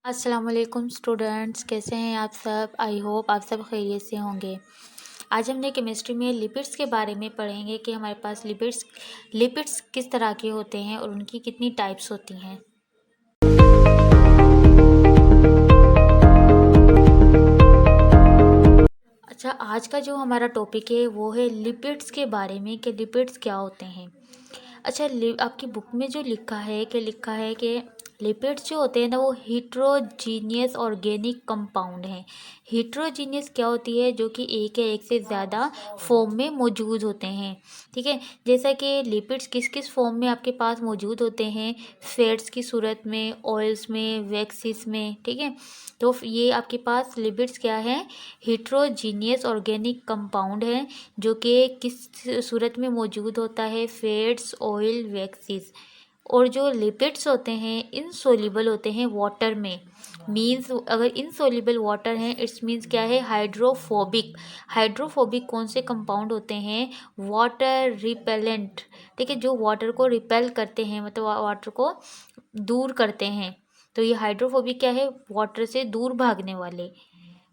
अस्सलाम वालेकुम स्टूडेंट्स, कैसे हैं आप सब। आई होप आप सब खैरियत से होंगे। आज हमने केमिस्ट्री में लिपिड्स के बारे में पढ़ेंगे कि हमारे पास लिपिड्स किस तरह के होते हैं और उनकी कितनी टाइप्स होती हैं। अच्छा, आज का जो हमारा टॉपिक है वो है लिपिड्स के बारे में कि लिपिड्स क्या होते हैं। अच्छा, आपकी बुक में जो लिखा है कि लिपिड्स जो होते हैं ना वो हीट्रोजीनियस ऑर्गेनिक कंपाउंड हैं। हीट्रोजीनियस क्या होती है? जो कि एक या एक से ज़्यादा फॉर्म में मौजूद होते हैं। ठीक है, जैसा कि लिपिड्स किस किस फॉर्म में आपके पास मौजूद होते हैं? फैट्स की सूरत में, ऑयल्स में, वैक्सीज में। ठीक है, तो ये आपके पास लिपिड्स क्या है? हीट्रोजीनियस ऑर्गेनिक कंपाउंड है जो कि किस सूरत में मौजूद होता है? Fats, oil, waxes. और जो लिपिड्स होते हैं इनसोल्यूबल होते हैं वाटर में। मीन्स अगर इनसोल्यूबल वाटर हैं इट्स मीन्स क्या है? हाइड्रोफोबिक। हाइड्रोफोबिक कौन से कंपाउंड होते हैं? Water repellent. ठीक है, जो वाटर को रिपेल करते हैं, मतलब वाटर को दूर करते हैं। तो ये हाइड्रोफोबिक क्या है? वाटर से दूर भागने वाले।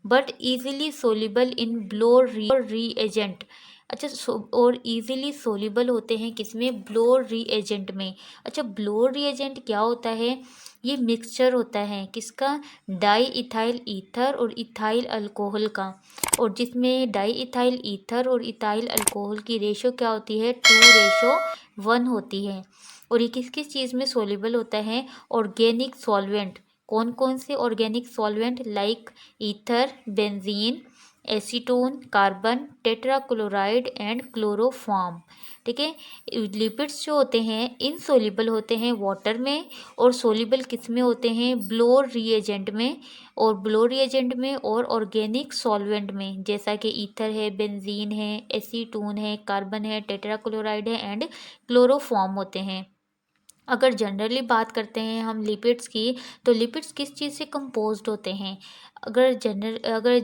But easily soluble in Bloor reagent. अच्छा, और इजीली सोल्यूबल होते हैं किसमें? ब्लोर रीएजेंट में। अच्छा, ब्लोर रीएजेंट क्या होता है? ये मिक्सचर होता है किसका? डाई इथाइल ईथर और इथाइल अल्कोहल का। और जिसमें डाई इथाइल ईथर और इथाइल अल्कोहल की रेशो क्या होती है? 2:1 होती है। और ये किस किस चीज़ में सोल्यूबल होता है? Organic solvent. कौन कौन से organic solvent? Like ether, benzene, acetone, carbon, tetrachloride and chloroform. ठीक है, लिपिड्स जो होते हैं इनसोल्यूबल होते हैं वाटर में और सोल्यूबल किस में होते हैं? ब्लोर रिएजेंट में। और ब्लोर रिएजेंट में और ऑर्गेनिक सॉल्वेंट में, जैसा कि ईथर है, बेंजीन है, एसीटोन है, कार्बन है, टेट्राक्लोराइड है एंड क्लोरोफॉर्म होते हैं। अगर जनरली बात करते हैं हम लिपिड्स की, तो लिपिड्स किस चीज़ से कंपोज्ड होते हैं? अगर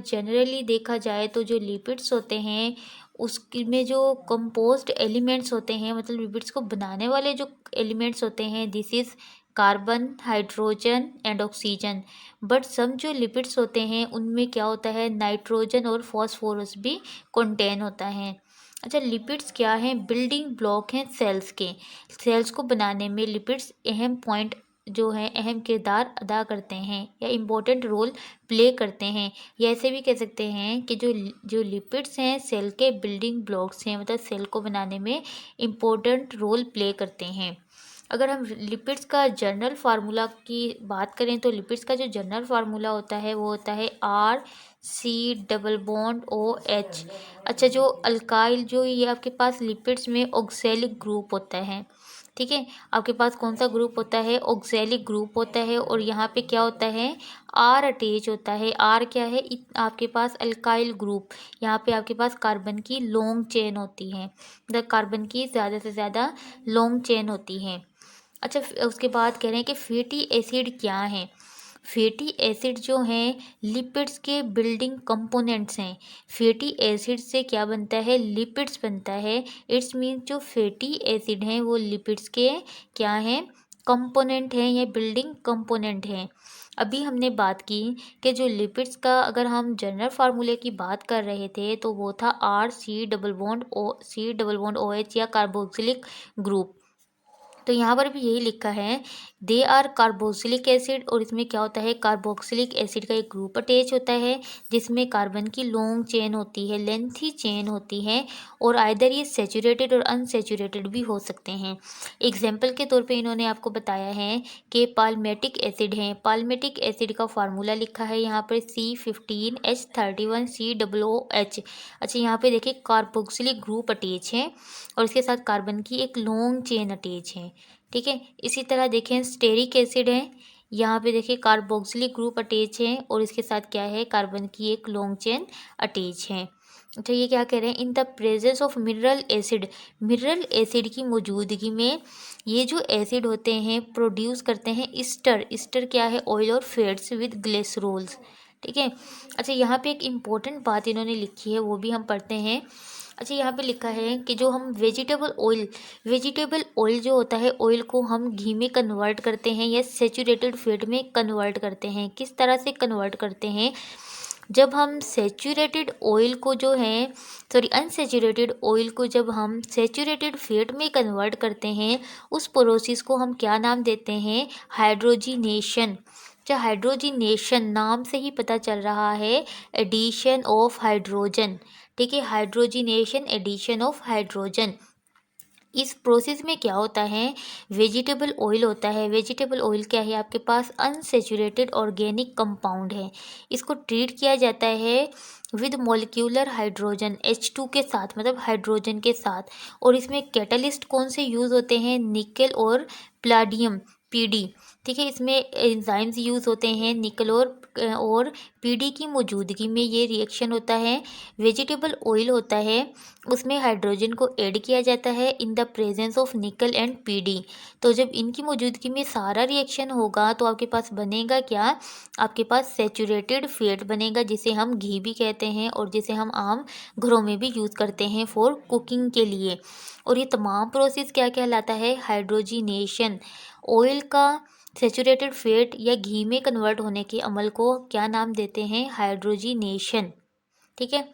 जनरली देखा जाए तो जो लिपिड्स होते हैं उसमें जो कंपोज्ड एलिमेंट्स होते हैं, मतलब लिपिड्स को बनाने वाले जो एलिमेंट्स होते हैं, this is carbon, hydrogen and oxygen. But some जो लिपिड्स होते हैं उनमें क्या होता है? नाइट्रोजन और फॉस्फोरस भी कंटेन होता है। अच्छा, लिपिड्स क्या हैं? बिल्डिंग ब्लॉक हैं सेल्स के। सेल्स को बनाने में लिपिड्स अहम पॉइंट जो है, अहम किरदार अदा करते हैं या इम्पोर्टेंट रोल प्ले करते हैं। या ऐसे भी कह सकते हैं कि जो जो लिपिड्स हैं सेल के बिल्डिंग ब्लॉक्स हैं, मतलब सेल को बनाने में इम्पोर्टेंट रोल प्ले करते हैं। अगर हम लिपिड्स का जनरल फार्मूला की बात करें तो लिपिड्स का जो जनरल फार्मूला होता है वो होता है RC डबल बॉन्ड OH। अच्छा, जो अल्काइल जो ये आपके पास लिपिड्स में ऑक्सैलिक ग्रुप होता है। ठीक है, आपके पास कौन सा ग्रुप होता है? ऑक्सैलिक ग्रुप होता है। और यहाँ पे क्या होता है? R अटैच होता है। R क्या है? आपके पास अल्काइल ग्रुप। यहाँ पे आपके पास कार्बन की लॉन्ग चेन होती है, मतलब कार्बन की ज़्यादा से ज़्यादा लॉन्ग चेन होती है। अच्छा, उसके बाद कह रहे हैं कि फैटी एसिड क्या है? फैटी एसिड जो हैं लिपिड्स के बिल्डिंग कंपोनेंट्स हैं। फैटी एसिड से क्या बनता है? लिपिड्स बनता है। इट्स मीन जो फैटी एसिड हैं वो लिपिड्स के क्या हैं? कंपोनेंट हैं या बिल्डिंग कंपोनेंट हैं। अभी हमने बात की कि जो लिपिड्स का अगर हम जनरल फार्मूले की बात कर रहे थे तो वो था RC डबल बॉन्ड OH या कार्बोक्सिलिक ग्रुप। तो यहाँ पर भी यही लिखा है, दे आर कार्बोक्सिलिक एसिड। और इसमें क्या होता है? कार्बोक्सिलिक एसिड का एक ग्रुप अटैच होता है जिसमें कार्बन की लॉन्ग चेन होती है, लेंथी चेन होती है। और आइदर ये सेचूरेटेड और अनसेचूरेटेड भी हो सकते हैं। एग्जाम्पल के तौर पे इन्होंने आपको बताया है कि पाल्मेटिक एसिड हैं। पाल्मेटिक एसिड का फार्मूला लिखा है यहाँ पर C15H31COOH। अच्छा, यहाँ पे देखिए कार्बोक्सिलिक ग्रुप अटैच है और इसके साथ कार्बन की एक लॉन्ग चेन अटैच है। ठीक है, इसी तरह देखें स्टेरिक एसिड है। यहाँ पे देखिए कार्बोक्सिलिक ग्रुप अटैच है और इसके साथ क्या है? कार्बन की एक लॉन्ग चेन अटैच है। तो ये क्या कह रहे हैं? In the presence of mineral acid, mineral acid की मौजूदगी में ये जो एसिड होते हैं प्रोड्यूस करते हैं ईस्टर। ईस्टर क्या है? ऑयल और फैट्स विद ग्लिसरोल्स। ठीक है, अच्छा यहाँ पे एक इम्पोर्टेंट बात इन्होंने लिखी है वो भी हम पढ़ते हैं। अच्छा, यहाँ पे लिखा है कि जो हम वेजिटेबल ऑयल जो होता है, ऑयल को हम घी में कन्वर्ट करते हैं या सैचुरेटेड फैट में कन्वर्ट करते हैं। किस तरह से कन्वर्ट करते हैं? जब हम सैचुरेटेड ऑयल को जो है सॉरी अनसैचुरेटेड ऑयल को जब हम सैचुरेटेड फैट में कन्वर्ट करते हैं, उस प्रोसेस को हम क्या नाम देते हैं? हाइड्रोजिनेशन। जो हाइड्रोजिनेशन नाम से ही पता चल रहा है, एडिशन ऑफ हाइड्रोजन। ठीक है, हाइड्रोजिनेशन, एडिशन ऑफ हाइड्रोजन। इस प्रोसेस में क्या होता है? वेजिटेबल ऑयल होता है। वेजिटेबल ऑयल क्या है? आपके पास अनसैचुरेटेड ऑर्गेनिक कंपाउंड है। इसको ट्रीट किया जाता है विद मॉलिक्यूलर हाइड्रोजन, H2 के साथ, मतलब हाइड्रोजन के साथ। और इसमें कैटलिस्ट कौन से यूज़ होते हैं? निकल और प्लाडियम, PD। ठीक है, इसमें एंजाइम्स यूज़ होते हैं निकल और PD की मौजूदगी में ये रिएक्शन होता है। वेजिटेबल ऑयल होता है, उसमें हाइड्रोजन को ऐड किया जाता है इन द प्रेजेंस ऑफ निकल एंड PD। तो जब इनकी मौजूदगी में सारा रिएक्शन होगा तो आपके पास बनेगा क्या? आपके पास सैचुरेटेड फैट बनेगा, जिसे हम घी भी कहते हैं और जिसे हम आम घरों में भी यूज़ करते हैं फॉर कुकिंग के लिए। और ये तमाम प्रोसेस क्या कहलाता है? हाइड्रोजिनेशन। ऑयल का सैचुरेटेड फैट या घी में कन्वर्ट होने के अमल को क्या नाम देते हैं? हाइड्रोजिनेशन। ठीक है,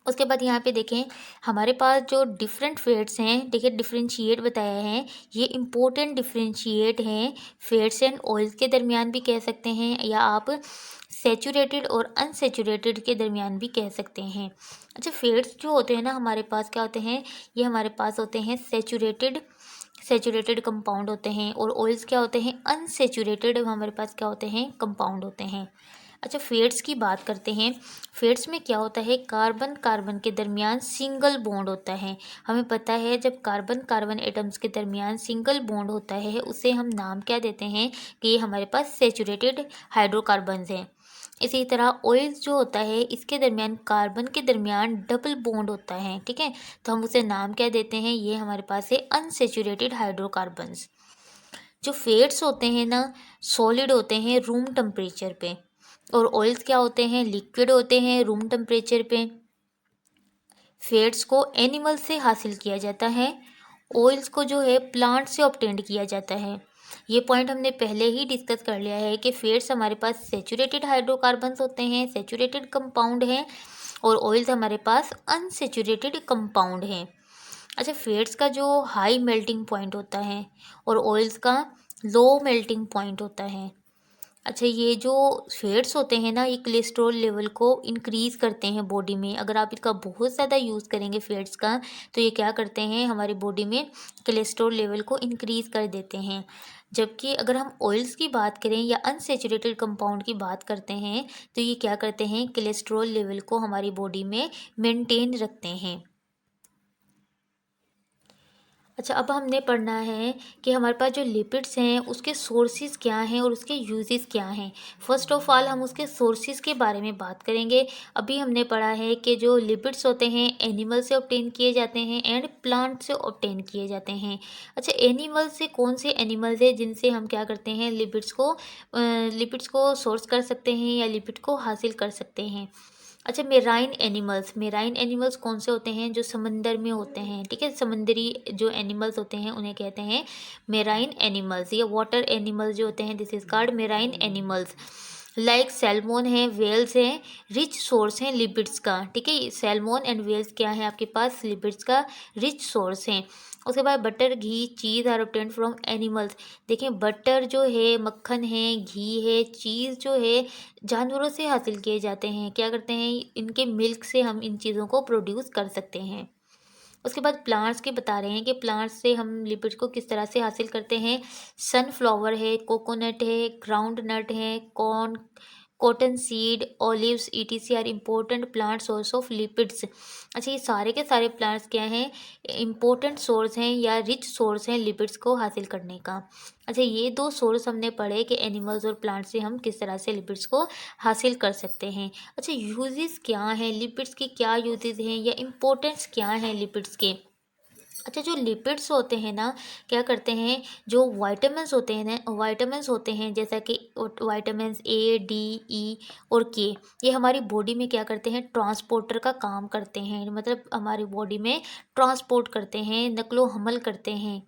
उसके बाद यहाँ पे देखें, हमारे पास जो डिफरेंट फैट्स हैं, ठीक है, डिफरेंशिएट बताया है। ये इंपॉर्टेंट डिफरेंशिएट हैं फैट्स एंड ऑयल्स के दरमियान भी कह सकते हैं, या आप सैचुरेटेड और अनसैचुरेटेड के दरमियान भी कह सकते हैं। अच्छा, फैट्स जो होते हैं ना हमारे पास क्या होते हैं? ये हमारे पास होते हैं सैचुरेटेड कंपाउंड होते हैं। और ऑयल्स क्या होते हैं? अनसैचुरेटेड हमारे पास क्या होते हैं? कंपाउंड होते हैं। अच्छा, फेट्स की बात करते हैं। फेट्स में क्या होता है? कार्बन कार्बन के दरमियान सिंगल बॉन्ड होता है। हमें पता है जब कार्बन कार्बन एटम्स के दरमियान सिंगल बॉन्ड होता है, उसे हम नाम क्या देते हैं? कि ये हमारे पास सैचुरेटेड हाइड्रोकार्बन्स हैं। इसी तरह ऑयल्स जो होता है, इसके दरमियान कार्बन के दरमियान डबल बॉन्ड होता है। ठीक है, तो हम उसे नाम क्या देते हैं? ये हमारे पास है अनसैचुरेटेड हाइड्रोकार्बन्स। जो फेट्स होते हैं ना, सॉलिड होते हैं रूम टेम्परेचर पे, और ऑयल्स क्या होते हैं? लिक्विड होते हैं रूम टेम्परेचर पे। फैट्स को एनिमल से हासिल किया जाता है, ऑयल्स को जो है प्लांट से ऑब्टेंड किया जाता है। ये पॉइंट हमने पहले ही डिस्कस कर लिया है कि फैट्स हमारे पास सैचुरेटेड हाइड्रोकार्बन्स होते हैं, सैचुरेटेड कंपाउंड हैं, और ऑयल्स हमारे पास अनसैचुरेटेड कंपाउंड हैं। अच्छा, फैट्स का जो हाई मेल्टिंग पॉइंट होता है और ऑयल्स का लो मेल्टिंग पॉइंट होता है। अच्छा, ये जो फैट्स होते हैं ना, ये कोलेस्ट्रॉल लेवल को इंक्रीज़ करते हैं बॉडी में। अगर आप इसका बहुत ज़्यादा यूज़ करेंगे फैट्स का, तो ये क्या करते हैं? हमारी बॉडी में कोलेस्ट्रॉल लेवल को इंक्रीज़ कर देते हैं। जबकि अगर हम ऑयल्स की बात करें या अनसैचुरेटेड कंपाउंड की बात करते हैं, तो ये क्या करते हैं? कोलेस्ट्रॉल लेवल को हमारी बॉडी में मेंटेन रखते हैं। अच्छा, अब हमने पढ़ना है कि हमारे पास जो लिपिड्स हैं उसके सोर्सेज क्या हैं और उसके यूजेस क्या हैं। फर्स्ट ऑफ ऑल हम उसके सोर्सेज के बारे में बात करेंगे। अभी हमने पढ़ा है कि जो लिपिड्स होते हैं एनिमल से ऑब्टेन किए जाते हैं एंड प्लांट से ऑब्टेन किए जाते हैं। अच्छा, एनिमल से कौन से एनिमल्स हैं जिनसे हम क्या करते हैं? लिपिड्स को सोर्स कर सकते हैं या लिपिड को हासिल कर सकते हैं। अच्छा, मेराइन एनिमल्स कौन से होते हैं? जो समंदर में होते हैं। ठीक है, समुद्री जो एनिमल्स होते हैं उन्हें कहते हैं मेराइन एनिमल्स, या वाटर एनिमल्स जो होते हैं, this is called marine animals. Like salmon है, वेल्स हैं, रिच सोर्स हैं लिपिड्स का। ठीक है, सैल्मोन एंड वेल्स क्या है? आपके पास लिपिड्स का रिच सोर्स हैं। उसके बाद butter, ghee, cheese are obtained from animals. देखें, बटर जो है, मक्खन है, घी है, चीज़ जो है, जानवरों से हासिल किए जाते हैं। क्या करते हैं? इनके मिल्क से हम इन चीज़ों को प्रोड्यूस कर सकते हैं। उसके बाद प्लांट्स के बता रहे हैं कि प्लांट्स से हम लिपिड को किस तरह से हासिल करते हैं। सनफ्लावर है, कोकोनट है, ग्राउंड नट है, corn, cotton seed, olives, ETC are important plant source of lipids. अच्छा, ये सारे के सारे प्लांट्स क्या हैं? इम्पोर्टेंट सोर्स हैं या रिच सोर्स हैं लिपिड्स को हासिल करने का। अच्छा, ये दो सोर्स हमने पढ़े कि एनिमल्स और प्लांट्स से हम किस तरह से लिपिड्स को हासिल कर सकते हैं। अच्छा, यूजेस क्या हैं लिपिड्स के? क्या यूजेस हैं या इम्पोर्टेंस क्या है लिपिड्स के? अच्छा, जो लिपिड्स होते हैं ना, क्या करते हैं, जो वाइटामिन्स होते हैं ना, वाइटामिन्स होते हैं जैसा कि वाइटामिन्स ए, डी, ई और के, ये हमारी बॉडी में क्या करते हैं, ट्रांसपोर्टर का काम करते हैं, मतलब हमारी बॉडी में ट्रांसपोर्ट करते हैं, नकलो हमल करते हैं।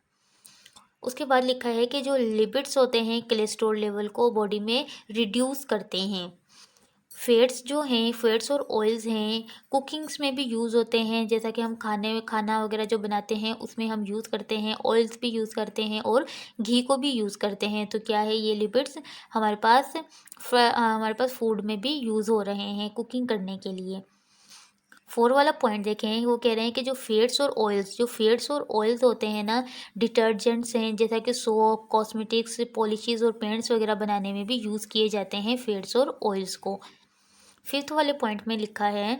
उसके बाद लिखा है कि जो लिपिड्स होते हैं कोलेस्ट्रॉल लेवल को बॉडी में रिड्यूस करते हैं। फैट्स जो हैं, फैट्स और ऑयल्स हैं, कुकिंग्स में भी यूज़ होते हैं, जैसा कि हम खाने में खाना वगैरह जो बनाते हैं उसमें हम यूज़ करते हैं, ऑयल्स भी यूज़ करते हैं और घी को भी यूज़ करते हैं। तो क्या है, ये लिपिड्स हमारे पास फूड में भी यूज़ हो रहे हैं कुकिंग करने के लिए। 4 वाला पॉइंट देखें, वो कह रहे हैं कि जो फैट्स और ऑयल्स होते हैं ना, डिटर्जेंट्स हैं जैसा कि सोप, कॉस्मेटिक्स, पॉलिशेस और पेंट्स वगैरह बनाने में भी यूज़ किए जाते हैं फैट्स और ऑयल्स को। 5th वाले पॉइंट में लिखा है,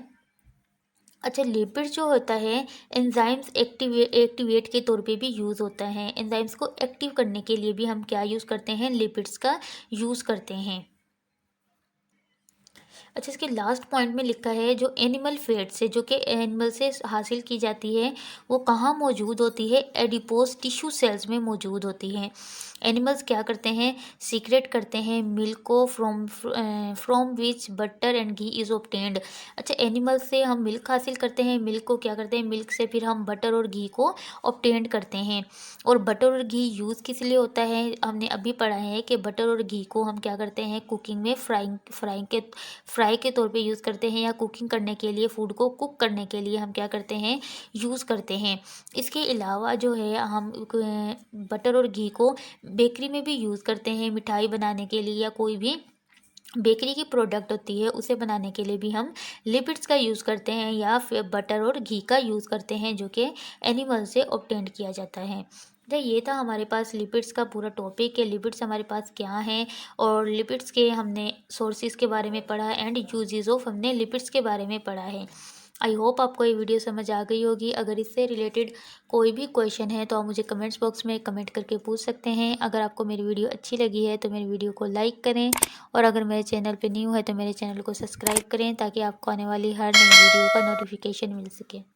अच्छा, लिपिड जो होता है एंजाइम्स एक्टिवेट के तौर पे भी यूज़ होता है। एंजाइम्स को एक्टिव करने के लिए भी हम क्या यूज़ करते हैं, लिपिड्स का यूज़ करते हैं। अच्छा, इसके लास्ट पॉइंट में लिखा है, जो एनिमल फैट्स है जो कि एनिमल से हासिल की जाती है, वो कहाँ मौजूद होती है, एडिपोज टिश्यू सेल्स में मौजूद होती है। एनिमल्स क्या करते हैं, सीक्रेट करते हैं मिल्क को from which butter and ghee is obtained. अच्छा, एनिमल से हम मिल्क हासिल करते हैं, मिल्क को क्या करते हैं, मिल्क से फिर हम बटर और घी को ऑब्टेन्ड करते हैं। और बटर और घी यूज़ किस लिए होता है, हमने अभी पढ़ा है कि बटर और घी को हम क्या करते हैं, कुकिंग में फ्राई के तौर पे यूज़ करते हैं, या कुकिंग करने के लिए, फूड को कुक करने के लिए हम क्या करते हैं, यूज़ करते हैं। इसके अलावा जो है हम बटर और घी को बेकरी में भी यूज़ करते हैं, मिठाई बनाने के लिए, या कोई भी बेकरी की प्रोडक्ट होती है उसे बनाने के लिए भी हम लिपिड्स का यूज़ करते हैं, या फिर बटर और घी का यूज़ करते हैं जो कि एनिमल से ऑब्टेंड किया जाता है। तो ये था हमारे पास लिपिड्स का पूरा टॉपिक है, लिपिड्स हमारे पास क्या हैं, और लिपिड्स के हमने सोर्सेज के बारे में पढ़ा एंड यूजेस ऑफ हमने लिपिड्स के बारे में पढ़ा है। आई होप आपको ये वीडियो समझ आ गई होगी। अगर इससे रिलेटेड कोई भी क्वेश्चन है तो आप मुझे कमेंट्स बॉक्स में कमेंट करके पूछ सकते हैं। अगर आपको मेरी वीडियो अच्छी लगी है तो मेरी वीडियो को लाइक करें, और अगर मेरे चैनल पे न्यू है तो मेरे चैनल को सब्सक्राइब करें, ताकि आपको आने वाली हर नई वीडियो का नोटिफिकेशन मिल सके।